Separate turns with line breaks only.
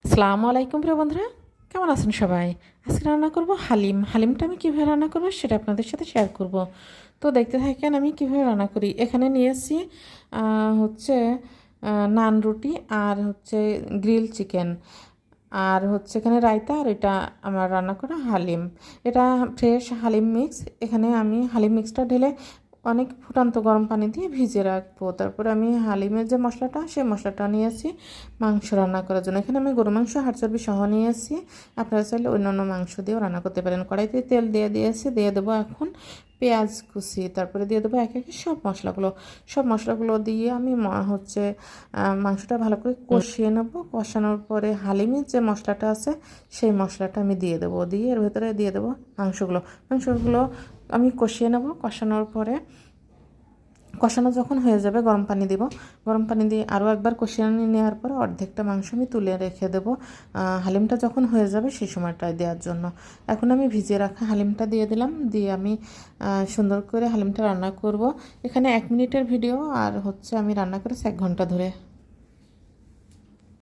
আসসালামু আলাইকুম প্রিয় বন্ধুরা, কেমন আছেন সবাই? আজকে রান্না করব হালিম। হালিমটা আমি কীভাবে রান্না করব সেটা আপনাদের সাথে শেয়ার করব। তো দেখতে থাকেন আমি কীভাবে রান্না করি। এখানে নিয়েছি হচ্ছে নান রুটি আর হচ্ছে গ্রিল চিকেন, আর হচ্ছে এখানে রায়তা, আর এটা আমার রান্না করা হালিম। এটা ফ্রেশ হালিম মিক্স। এখানে আমি হালিম মিক্সটা ঢেলে অনেক ফুটান্ত গরম পানি দিয়ে ভিজিয়ে রাখবো। তারপরে আমি হালিমের যে মশলাটা, সেই মশলাটা নিয়েছি মাংস রান্না করার জন্য। এখানে আমি গরু মাংস হাড় চর্বি সহ নিয়েছি। আপনারা চাইলে অন্যান্য মাংস দিয়েও রান্না করতে পারেন। কড়াইতে তেল দিয়ে দিয়েছি, দিয়ে দেবো এখন পেঁয়াজ কুচি, তারপরে দিয়ে দেবো একে একে সব মশলাগুলো দিয়ে আমি হচ্ছে মাংসটা ভালো করে কষিয়ে নেব। কষানোর পরে হালিমের যে মশলাটা আছে সেই মশলাটা আমি দিয়ে দেবো, দিয়ে এর ভেতরে দিয়ে দেবো মাংসগুলো আমি কষিয়ে নেব। কষানোর পরে কষানো যখন হয়ে যাবে গরম পানি দিব। গরম পানি দিয়ে আরও একবার কষিয়ে নেওয়ার পরে অর্ধেকটা মাংস আমি তুলে রেখে দেবো হালিমটা যখন হয়ে যাবে সেই সময়টায় দেওয়ার জন্য। এখন আমি ভিজিয়ে রাখা হালিমটা দিয়ে দিলাম, দিয়ে আমি সুন্দর করে হালিমটা রান্না করব। এখানে 1 মিনিটের ভিডিও, আর হচ্ছে আমি রান্না করেছি 1 ঘন্টা ধরে।